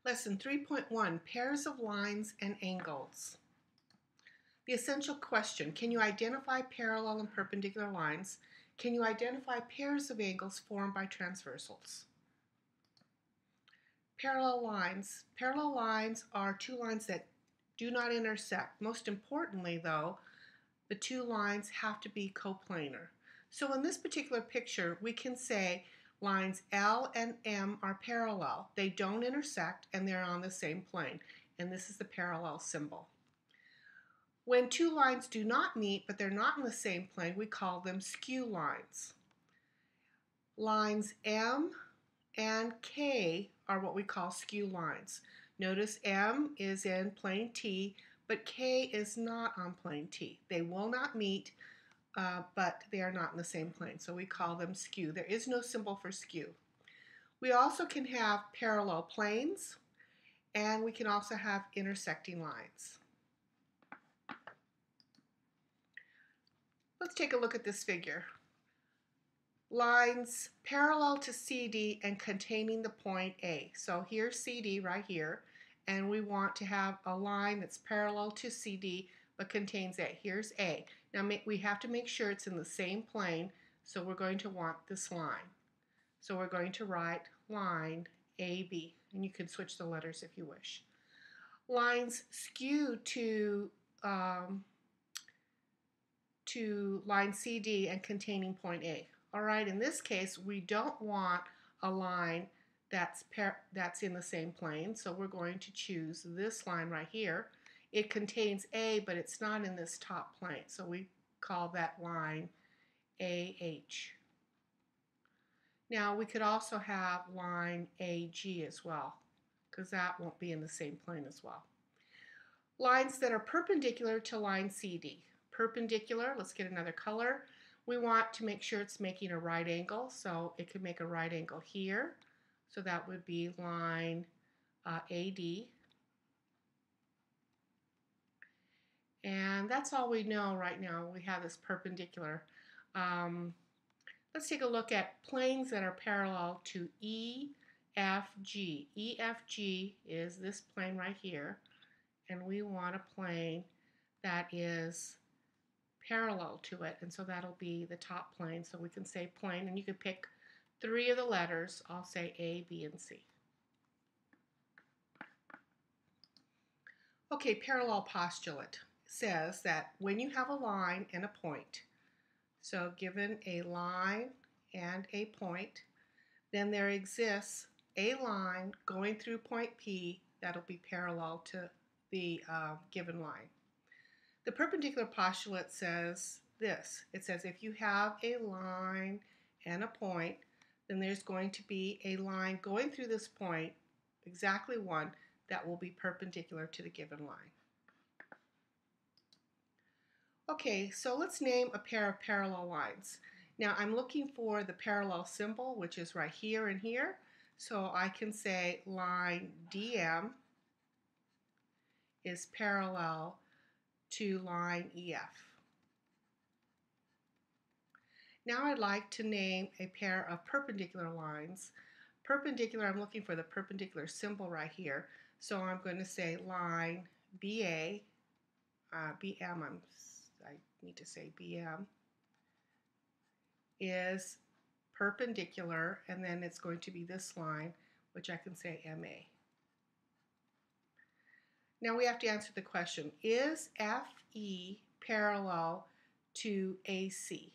Lesson 3.1, Pairs of Lines and Angles. The essential question, can you identify parallel and perpendicular lines? Can you identify pairs of angles formed by transversals? Parallel lines. Parallel lines are two lines that do not intersect. Most importantly, though, the two lines have to be coplanar. So in this particular picture, we can say lines L and M are parallel. They don't intersect and they're on the same plane. And this is the parallel symbol. When two lines do not meet, but they're not in the same plane, we call them skew lines. Lines M and K are what we call skew lines. Notice M is in plane T, but K is not on plane T. They will not meet, but they are not in the same plane, so we call them skew. There is no symbol for skew. We also can have parallel planes, and we can also have intersecting lines. Let's take a look at this figure. Lines parallel to CD and containing the point A. So here's CD right here, and we want to have a line that's parallel to CD but contains A. Here's A. Now we have to make sure it's in the same plane, so we're going to want this line. So we're going to write line AB, and you can switch the letters if you wish. Lines skew to line CD and containing point A. All right, in this case, we don't want a line that's in the same plane, so we're going to choose this line right here. It contains A, but it's not in this top plane, so we call that line AH. Now, we could also have line AG as well, because that won't be in the same plane as well. Lines that are perpendicular to line CD. Perpendicular, let's get another color. We want to make sure it's making a right angle, so it could make a right angle here. So that would be line AD. And that's all we know right now. We have this perpendicular. Let's take a look at planes that are parallel to EFG. EFG is this plane right here, and we want a plane that is parallel to it, and so that'll be the top plane. So we can say plane, and you can pick three of the letters. I'll say A, B, and C. Okay, parallel postulate says that when you have a line and a point, so given a line and a point, then there exists a line going through point P that'll be parallel to the given line. The perpendicular postulate says this. It says if you have a line and a point, then there's going to be a line going through this point, exactly one, that will be perpendicular to the given line. Okay, so let's name a pair of parallel lines. Now I'm looking for the parallel symbol, which is right here and here. So I can say line DM is parallel to line EF. Now I'd like to name a pair of perpendicular lines. Perpendicular, I'm looking for the perpendicular symbol right here. So I'm going to say line BA, BM, I need to say BM, is perpendicular, and then it's going to be this line, which I can say MA. Now we have to answer the question, is FE parallel to AC?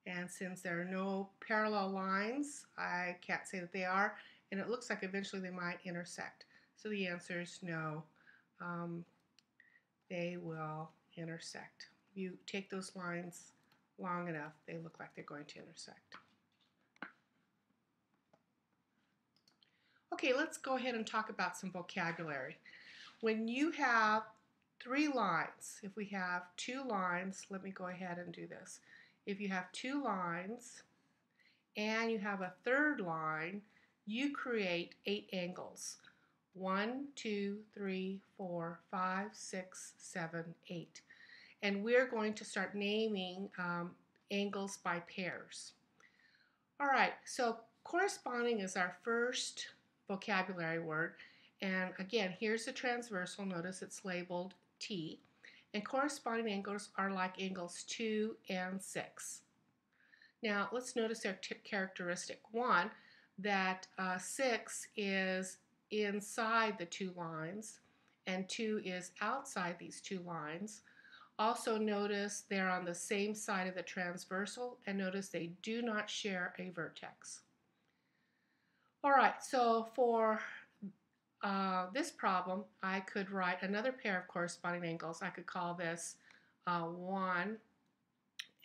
And since there are no parallel lines, I can't say that they are, and it looks like eventually they might intersect. So the answer is no, they will intersect. If you take those lines long enough, they look like they're going to intersect. Okay, let's go ahead and talk about some vocabulary. When you have three lines, if we have two lines, let me go ahead and do this. If you have two lines and you have a third line, you create 8 angles. 1, 2, 3, 4, 5, 6, 7, 8. And we're going to start naming angles by pairs. All right, so corresponding is our first vocabulary word, And again, here's the transversal. Notice it's labeled T. And corresponding angles are like angles 2 and 6. Now, let's notice their characteristic. One, that 6 is inside the two lines, and 2 is outside these two lines. Also notice they're on the same side of the transversal, and notice they do not share a vertex. All right, so for this problem, I could write another pair of corresponding angles. I could call this 1,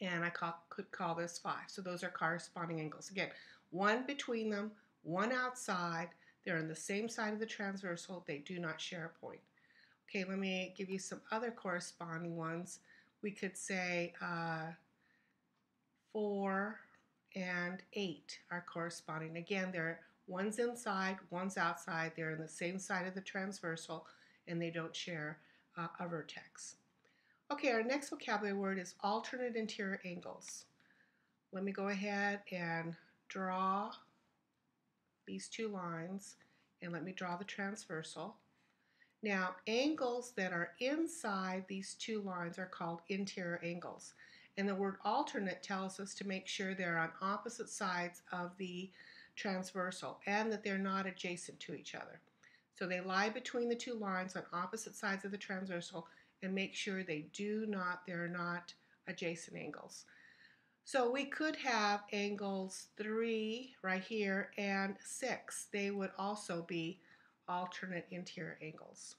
and I could call this 5. So those are corresponding angles. Again, one between them, one outside. They're on the same side of the transversal. They do not share a point. Okay, let me give you some other corresponding ones. We could say 4 and 8 are corresponding. Again, one's inside, one's outside. They're in the same side of the transversal, and they don't share a vertex. Okay, our next vocabulary word is alternate interior angles. Let me go ahead and draw these two lines, and let me draw the transversal. Now, angles that are inside these two lines are called interior angles. And the word alternate tells us to make sure they're on opposite sides of the transversal and that they're not adjacent to each other. So they lie between the two lines on opposite sides of the transversal, and make sure they're not adjacent angles. So we could have angles 3 right here and 6. They would also be alternate interior angles.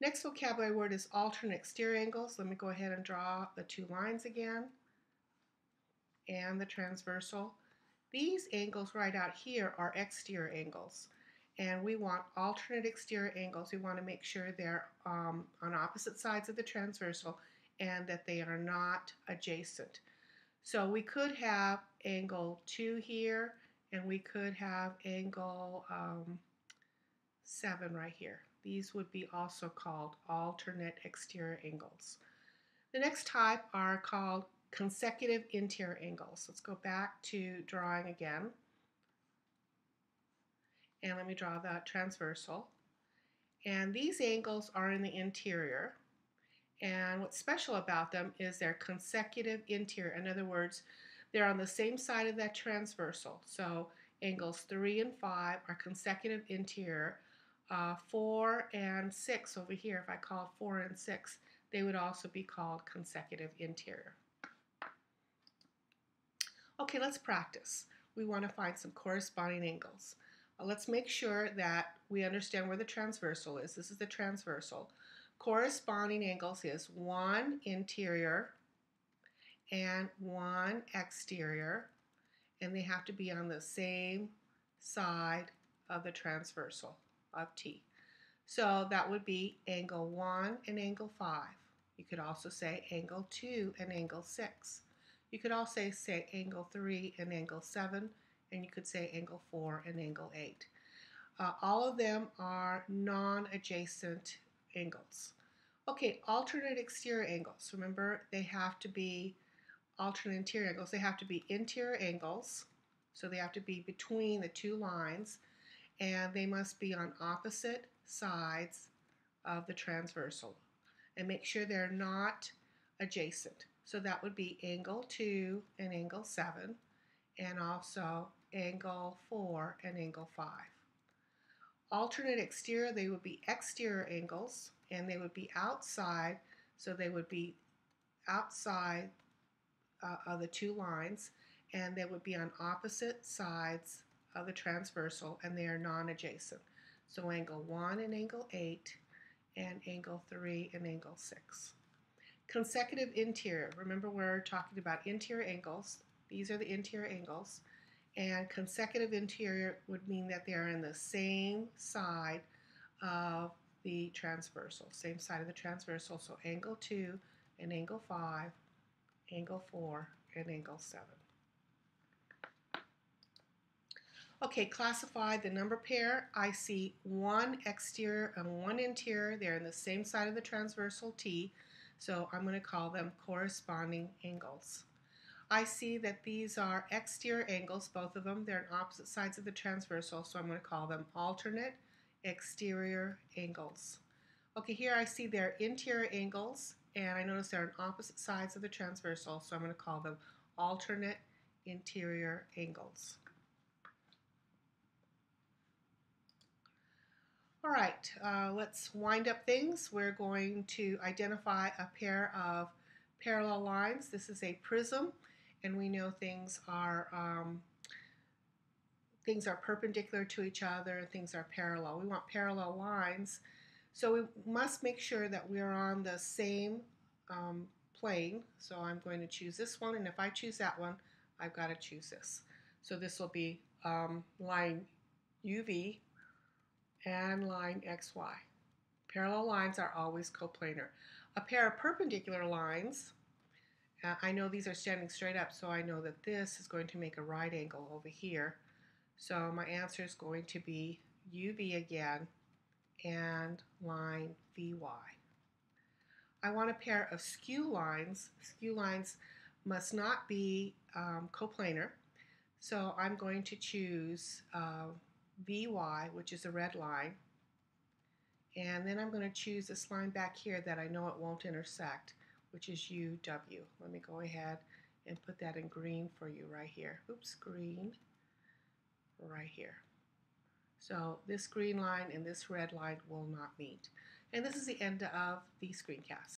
Next vocabulary word is alternate exterior angles. Let me go ahead and draw the two lines again and the transversal. These angles right out here are exterior angles, and we want alternate exterior angles. We want to make sure they're on opposite sides of the transversal and that they are not adjacent. So we could have angle 2 here, and we could have angle 7 right here. These would be also called alternate exterior angles. The next type are called consecutive interior angles. Let's go back to drawing again. And let me draw the transversal. And these angles are in the interior. And what's special about them is they're consecutive interior. In other words, they're on the same side of that transversal. So angles 3 and 5 are consecutive interior. 4 and 6 over here, if I called 4 and 6, they would also be called consecutive interior. Okay, let's practice. We want to find some corresponding angles. Let's make sure that we understand where the transversal is. This is the transversal. Corresponding angles is 1 interior and 1 exterior, and they have to be on the same side of the transversal of T. So that would be angle 1 and angle 5. You could also say angle 2 and angle 6. You could also say angle 3 and angle 7, and you could say angle 4 and angle 8. All of them are non-adjacent angles. Okay, alternate exterior angles. Remember, they have to be alternate interior angles. They have to be interior angles, so they have to be between the two lines, and they must be on opposite sides of the transversal. And make sure they're not adjacent. So that would be angle 2 and angle 7, and also angle 4 and angle 5. Alternate exterior, they would be exterior angles, and they would be outside, so they would be outside of the two lines, and they would be on opposite sides of the transversal, and they are non-adjacent. So angle 1 and angle 8, and angle 3 and angle 6. Consecutive interior, remember we're talking about interior angles. These are the interior angles. And consecutive interior would mean that they are in the same side of the transversal, same side of the transversal. So angle 2 and angle 5, angle 4 and angle 7. Okay, classify the number pair. I see 1 exterior and 1 interior. They're in the same side of the transversal T, so I'm going to call them corresponding angles. I see that these are exterior angles, both of them. They're on opposite sides of the transversal, so I'm going to call them alternate exterior angles. Okay, here I see their interior angles, and I notice they're on opposite sides of the transversal, so I'm going to call them alternate interior angles. All right, let's wind up things. We're going to identify a pair of parallel lines. This is a prism, and we know things are perpendicular to each other, things are parallel. We want parallel lines, so we must make sure that we're on the same plane. So I'm going to choose this one, and if I choose that one, I've got to choose this. So this will be line UV and line XY. Parallel lines are always coplanar. A pair of perpendicular lines, I know these are standing straight up, so I know that this is going to make a right angle over here. So my answer is going to be UV again and line VY. I want a pair of skew lines. Skew lines must not be coplanar, so I'm going to choose VY, which is a red line, and then I'm going to choose this line back here that I know it won't intersect, which is UW. Let me go ahead and put that in green for you right here. Oops, green right here. So this green line and this red line will not meet. And this is the end of the screencast.